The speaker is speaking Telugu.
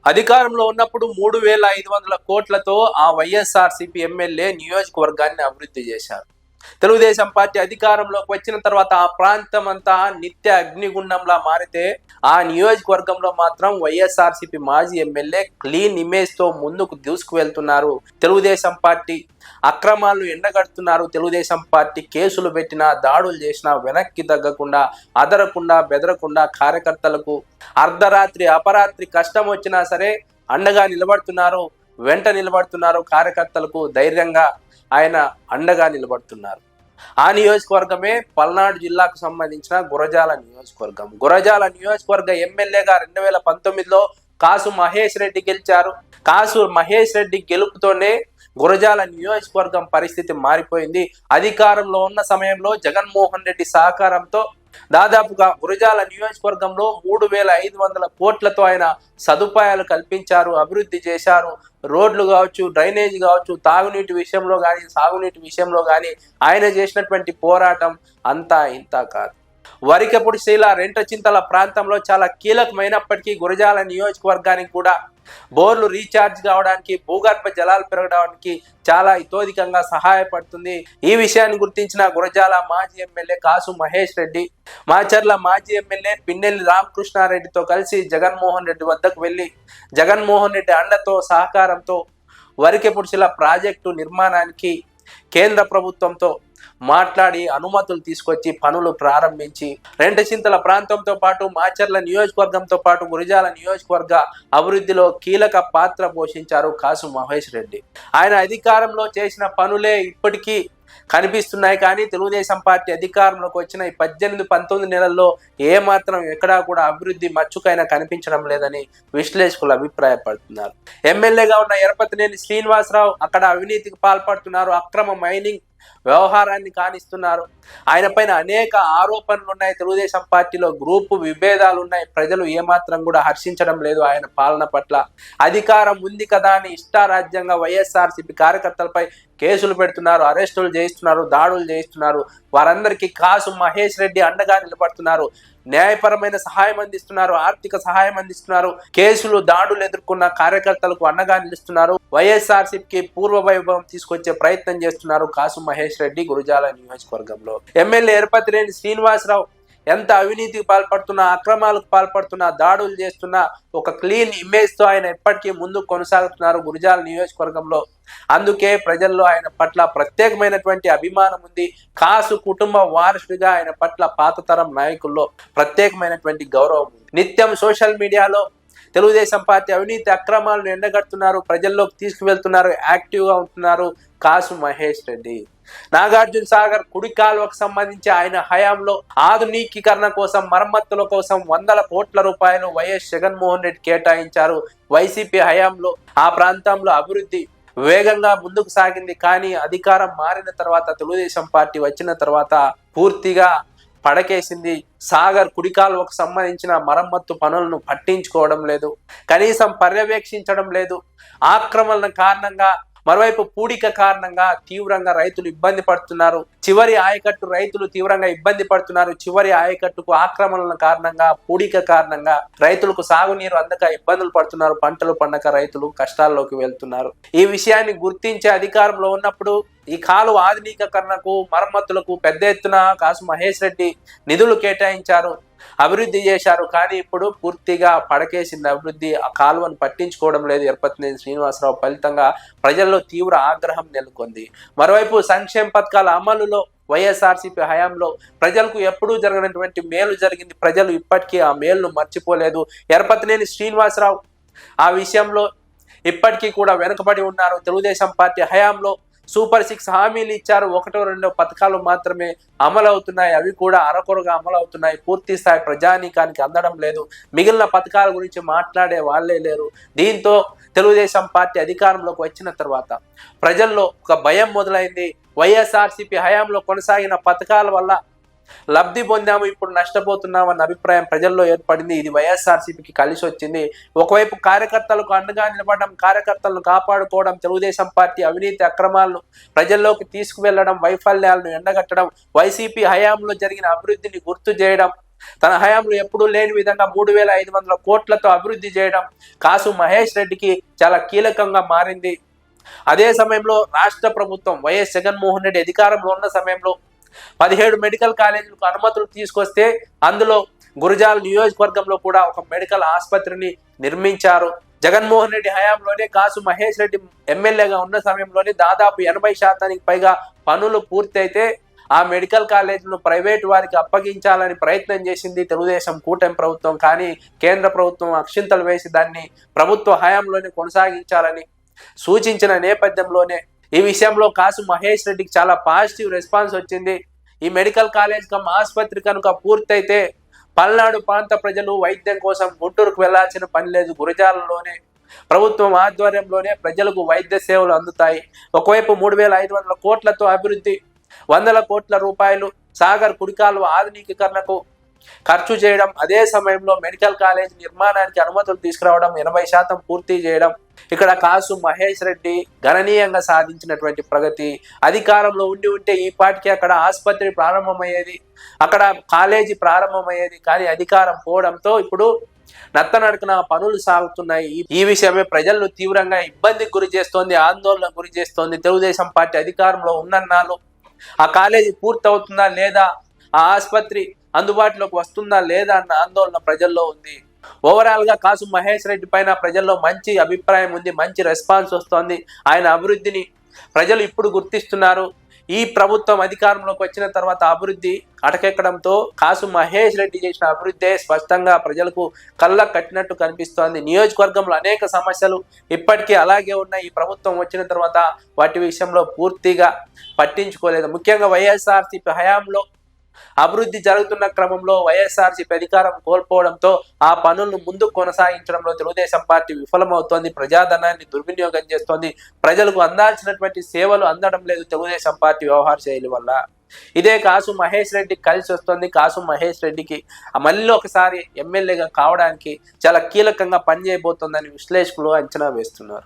అధికారంలో ఉన్నప్పుడు 3,500 కోట్లతో ఆ వైఎస్ఆర్సీపీ ఎమ్మెల్యే నియోజకవర్గాన్ని అభివృద్ధి చేశారు. తెలుగుదేశం పార్టీ అధికారంలోకి వచ్చిన తర్వాత ఆ ప్రాంతం అంతా నిత్య అగ్నిగుండంలా మారితే ఆ నియోజకవర్గంలో మాత్రం వైఎస్ఆర్సీపీ మాజీ ఎమ్మెల్యే క్లీన్ ఇమేజ్ తో ముందుకు దూసుకువెళ్తున్నారు. తెలుగుదేశం పార్టీ అక్రమాలను ఎండగడుతున్నారు. తెలుగుదేశం పార్టీ కేసులు పెట్టినా, దాడులు చేసినా వెనక్కి తగ్గకుండా, అదరకుండా బెదరకుండా కార్యకర్తలకు అర్ధరాత్రి అపరాత్రి కష్టం వచ్చినా సరే అండగా నిలబడుతున్నారు, వెంట నిలబడుతున్నారు. కార్యకర్తలకు ధైర్యంగా ఆయన అండగా నిలబడుతున్నారు. ఆ నియోజకవర్గమే పల్నాడు జిల్లాకు సంబంధించిన గురజాల నియోజకవర్గం. గురజాల నియోజకవర్గ ఎమ్మెల్యేగా 2019లో కాసు మహేష్ రెడ్డి గెలిచారు. కాసు మహేష్ రెడ్డి గెలుపుతోనే గురజాల నియోజకవర్గం పరిస్థితి మారిపోయింది. అధికారంలో ఉన్న సమయంలో జగన్మోహన్ రెడ్డి సహకారంతో దాదాపుగా గురజాల నియోజకవర్గంలో 3,500 కోట్లతో ఆయన సదుపాయాలు కల్పించారు, అభివృద్ధి చేశారు. రోడ్లు కావచ్చు, డ్రైనేజ్ కావచ్చు, తాగునీటి విషయంలో కానీ, సాగునీటి విషయంలో కానీ ఆయన చేసినటువంటి పోరాటం అంతా ఇంత కాదు. వరికపుడి శీల రెంటచింతల ప్రాంతంలో చాలా కీలకమైనప్పటికీ గురజాల నియోజకవర్గానికి కూడా బోర్లు రీఛార్జ్ కావడానికి, భూగర్భ జలాలు పెరగడానికి చాలా ఇతోధికంగా సహాయపడుతుంది. ఈ విషయాన్ని గుర్తించిన గురజాల మాజీ ఎమ్మెల్యే కాసు మహేష్ రెడ్డి, మాచర్ల మాజీ ఎమ్మెల్యే పిన్నెల్లి రామకృష్ణారెడ్డితో కలిసి జగన్మోహన్ రెడ్డి వద్దకు వెళ్ళి జగన్మోహన్ రెడ్డి అండతో సహకారంతో వరికెపుడిశిల ప్రాజెక్టు నిర్మాణానికి కేంద్ర ప్రభుత్వంతో మాట్లాడి అనుమతులు తీసుకొచ్చి పనులు ప్రారంభించి రెంటచింతల ప్రాంతంతో పాటు మాచర్ల నియోజకవర్గంతో పాటు గురజాల నియోజకవర్గ అభివృద్ధిలో కీలక పాత్ర పోషించారు కాసు మహేష్ రెడ్డి. ఆయన అధికారంలో చేసిన పనులే ఇప్పటికీ కనిపిస్తున్నాయి. కానీ తెలుగుదేశం పార్టీ అధికారంలోకి వచ్చిన ఈ 18-19 నెలల్లో ఏమాత్రం ఎక్కడా కూడా అభివృద్ధి మచ్చుకైనా కనిపించడం లేదని విశ్లేషకులు అభిప్రాయపడుతున్నారు. ఎమ్మెల్యేగా ఉన్న ఎరపతినేని శ్రీనివాసరావు అక్కడ అవినీతికి పాల్పడుతున్నారు, అక్రమ మైనింగ్ వ్యవహారాన్ని కానిస్తున్నారు. ఆయన పైన అనేక ఆరోపణలు ఉన్నాయి. తెలుగుదేశం పార్టీలో గ్రూపు విభేదాలు ఉన్నాయి. ప్రజలు ఏమాత్రం కూడా హర్షించడం లేదు ఆయన పాలన పట్ల. అధికారం ఉంది కదా అని ఇష్టారాజ్యంగా వైఎస్ఆర్సీపీ కార్యకర్తలపై కేసులు పెడుతున్నారు, అరెస్టులు చేయిస్తున్నారు, దాడులు చేయిస్తున్నారు. వారందరికీ కాసు మహేష్ రెడ్డి అండగా నిలబడుతున్నారు, న్యాయపరమైన సహాయం అందిస్తున్నారు, ఆర్థిక సహాయం అందిస్తున్నారు. కేసులు దాడులు ఎదుర్కొన్న కార్యకర్తలకు అండగా నిలుస్తున్నారు. వైఎస్ఆర్సీపీకి పూర్వ వైభవం తీసుకొచ్చే ప్రయత్నం చేస్తున్నారు కాసు మహేష్ రెడ్డి గురజాల నియోజకవర్గంలో. ఎమ్మెల్యే ఎరపతినేని శ్రీనివాసరావు ఎంత అవినీతికి పాల్పడుతున్నా, అక్రమాలకు పాల్పడుతున్నా, దాడులు చేస్తున్నా ఒక క్లీన్ ఇమేజ్ తో ఆయన ఎప్పటికీ ముందుకు కొనసాగుతున్నారు గురజాల నియోజకవర్గంలో. అందుకే ప్రజల్లో ఆయన పట్ల ప్రత్యేకమైనటువంటి అభిమానం ఉంది. కాసు కుటుంబ వారసుడిగా ఆయన పట్ల పాతతరం నాయకుల్లో ప్రత్యేకమైనటువంటి గౌరవం ఉంది. నిత్యం సోషల్ మీడియాలో తెలుగుదేశం పార్టీ అవినీతి అక్రమాలను ఎండగడుతున్నారు, ప్రజల్లోకి తీసుకువెళ్తున్నారు, యాక్టివ్గా ఉంటున్నారు కాసు మహేష్ రెడ్డి. నాగార్జున సాగర్ కుడి కాలువకు సంబంధించి ఆయన హయాంలో ఆధునికీకరణ కోసం, మరమ్మతుల కోసం 100 కోట్ల రూపాయలు వైఎస్ జగన్మోహన్ రెడ్డి కేటాయించారు. వైసీపీ హయాంలో ఆ ప్రాంతంలో అభివృద్ధి వేగంగా ముందుకు సాగింది. కానీ అధికారం మారిన తర్వాత, తెలుగుదేశం పార్టీ వచ్చిన తర్వాత పూర్తిగా పడకేసింది. సాగర్ కుడికాలువకు సంబంధించిన మరమ్మత్తు పనులను పట్టించుకోవడం లేదు, కనీసం పర్యవేక్షించడం లేదు. ఆక్రమణ కారణంగా, మరోవైపు పూడిక కారణంగా తీవ్రంగా రైతులు ఇబ్బంది పడుతున్నారు. చివరి ఆయకట్టు రైతులు తీవ్రంగా ఇబ్బంది పడుతున్నారు. చివరి ఆయకట్టుకు ఆక్రమణల కారణంగా, పూడిక కారణంగా రైతులకు సాగునీరు అందక ఇబ్బందులు పడుతున్నారు. పంటలు పండక రైతులు కష్టాల్లోకి వెళ్తున్నారు. ఈ విషయాన్ని గుర్తించే అధికారంలో ఉన్నప్పుడు ఈ కాలువ ఆధునికీకరణకు, మరమ్మతులకు పెద్ద ఎత్తున కాసు మహేష్ రెడ్డి నిధులు కేటాయించారు, అభివృద్ధి చేశారు. కానీ ఇప్పుడు పూర్తిగా పడకేసింది అభివృద్ధి. ఆ కాలువను పట్టించుకోవడం లేదు ఎరపతినేని శ్రీనివాసరావు. ఫలితంగా ప్రజల్లో తీవ్ర ఆగ్రహం నెలకొంది. మరోవైపు సంక్షేమ పథకాల అమలులో వైఎస్ఆర్సీపీ హయాంలో ప్రజలకు ఎప్పుడూ జరగనటువంటి మేలు జరిగింది. ప్రజలు ఇప్పటికీ ఆ మేలును మర్చిపోలేదు. ఎరపతినేని శ్రీనివాసరావు ఆ విషయంలో ఇప్పటికీ కూడా వెనుకబడి ఉన్నారు. తెలుగుదేశం పార్టీ హయాంలో సూపర్ 6 హామీలు ఇచ్చారు. 1-2 పథకాలు మాత్రమే అమలు అవుతున్నాయి. అవి కూడా అరకొరగా అమలు అవుతున్నాయి. పూర్తి స్థాయి ప్రజానీకానికి అందడం లేదు. మిగిలిన పథకాల గురించి మాట్లాడే వాళ్ళే లేరు. దీంతో తెలుగుదేశం పార్టీ అధికారంలోకి వచ్చిన తర్వాత ప్రజల్లో ఒక భయం మొదలైంది. వైఎస్ఆర్సీపీ హయాంలో కొనసాగిన పథకాల వల్ల లబ్ధి పొందాము, ఇప్పుడు నష్టపోతున్నామన్న అభిప్రాయం ప్రజల్లో ఏర్పడింది. ఇది వైఎస్ఆర్సీపీకి కలిసి వచ్చింది. ఒకవైపు కార్యకర్తలకు అండగా నిలబడడం, కార్యకర్తలను కాపాడుకోవడం, తెలుగుదేశం పార్టీ అవినీతి అక్రమాలను ప్రజల్లోకి తీసుకువెళ్లడం, వైఫల్యాలను ఎండగట్టడం, వైసీపీ హయాంలో జరిగిన అభివృద్ధిని గుర్తు చేయడం, తన హయాంలో ఎప్పుడూ లేని విధంగా 3,500 కోట్లతో అభివృద్ధి చేయడం కాసు మహేష్ రెడ్డికి చాలా కీలకంగా మారింది. అదే సమయంలో రాష్ట్ర ప్రభుత్వం వైఎస్ జగన్మోహన్ రెడ్డి అధికారంలో ఉన్న సమయంలో 17 మెడికల్ కాలేజీలకు అనుమతులు తీసుకొస్తే అందులో గురజాల నియోజకవర్గంలో కూడా ఒక మెడికల్ ఆసుపత్రిని నిర్మించారు. జగన్మోహన్ రెడ్డి హయాంలోనే కాసు మహేష్ రెడ్డి ఎమ్మెల్యేగా ఉన్న సమయంలోనే దాదాపు 80% పైగా పనులు పూర్తయితే ఆ మెడికల్ కాలేజీలను ప్రైవేట్ వారికి అప్పగించాలని ప్రయత్నం చేసింది తెలుగుదేశం కూటమి ప్రభుత్వం. కానీ కేంద్ర ప్రభుత్వం అక్షింతలు వేసి దాన్ని ప్రభుత్వ హయాంలోనే కొనసాగించాలని సూచించిన నేపథ్యంలోనే ఈ విషయంలో కాసు మహేష్ రెడ్డికి చాలా పాజిటివ్ రెస్పాన్స్ వచ్చింది. ఈ మెడికల్ కాలేజ్ ఆసుపత్రి కనుక పూర్తయితే పల్నాడు ప్రాంత ప్రజలు వైద్యం కోసం గుంటూరుకు వెళ్లాల్సిన పని లేదు. గురజాలలోనే ప్రభుత్వం ఆధ్వర్యంలోనే ప్రజలకు వైద్య సేవలు అందుతాయి. ఒకవైపు 3,500 కోట్లతో అభివృద్ధి, 100 కోట్ల రూపాయలు సాగర్ కుడికాలువ ఆధునికీకరణకు ఖర్చు చేయడం, అదే సమయంలో మెడికల్ కాలేజ్ నిర్మాణానికి అనుమతులు తీసుకురావడం, 80% పూర్తి చేయడం. ఇక్కడ కాసు మహేష్ రెడ్డి గణనీయంగా సాధించినటువంటి ప్రగతి. అధికారంలో ఉంటే ఈ పాటికి అక్కడ ఆసుపత్రి ప్రారంభమయ్యేది, అక్కడ కాలేజీ ప్రారంభమయ్యేది. కానీ అధికారం పోవడంతో ఇప్పుడు నత్తనడకన పనులు సాగుతున్నాయి. ఈ విషయమే ప్రజలను తీవ్రంగా ఇబ్బందికి గురి చేస్తోంది, ఆందోళనకు గురి చేస్తోంది. తెలుగుదేశం పార్టీ అధికారంలో ఉన్నన్నాళ్ళు ఆ కాలేజీ పూర్తవుతుందా లేదా, ఆ ఆసుపత్రి అందుబాటులోకి వస్తుందా లేదా అన్న ఆందోళన ప్రజల్లో ఉంది. ఓవరాల్ గా కాసు మహేష్ రెడ్డి పైన ప్రజల్లో మంచి అభిప్రాయం ఉంది, మంచి రెస్పాన్స్ వస్తోంది. ఆయన అభివృద్ధిని ప్రజలు ఇప్పుడు గుర్తిస్తున్నారు. ఈ ప్రభుత్వం అధికారంలోకి వచ్చిన తర్వాత అభివృద్ధి అటకెక్కడంతో కాసు మహేష్ రెడ్డి చేసిన అభివృద్ధి స్పష్టంగా ప్రజలకు కళ్ళ కట్టినట్టు కనిపిస్తోంది. నియోజకవర్గంలో అనేక సమస్యలు ఇప్పటికీ అలాగే ఉన్నాయి. ఈ ప్రభుత్వం వచ్చిన తర్వాత వాటి విషయంలో పూర్తిగా పట్టించుకోలేదు. ముఖ్యంగా వైఎస్ఆర్సీపీ హయాంలో అభివృద్ధి జరుగుతున్న క్రమంలో వైఎస్ఆర్సీపీ అధికారం కోల్పోవడంతో ఆ పనులను ముందుకు కొనసాగించడంలో తెలుగుదేశం పార్టీ విఫలమవుతోంది. ప్రజాధనాన్ని దుర్వినియోగం చేస్తోంది. ప్రజలకు అందాల్సినటువంటి సేవలు అందడం లేదు తెలుగుదేశం పార్టీ వ్యవహార శైలి వల్ల. ఇదే కాసు మహేష్ రెడ్డికి కలిసి వస్తుంది. కాసు మహేష్ రెడ్డికి మళ్ళీ ఒకసారి ఎమ్మెల్యేగా కావడానికి చాలా కీలకంగా పనిచేయబోతోందని విశ్లేషకులు అంచనా వేస్తున్నారు.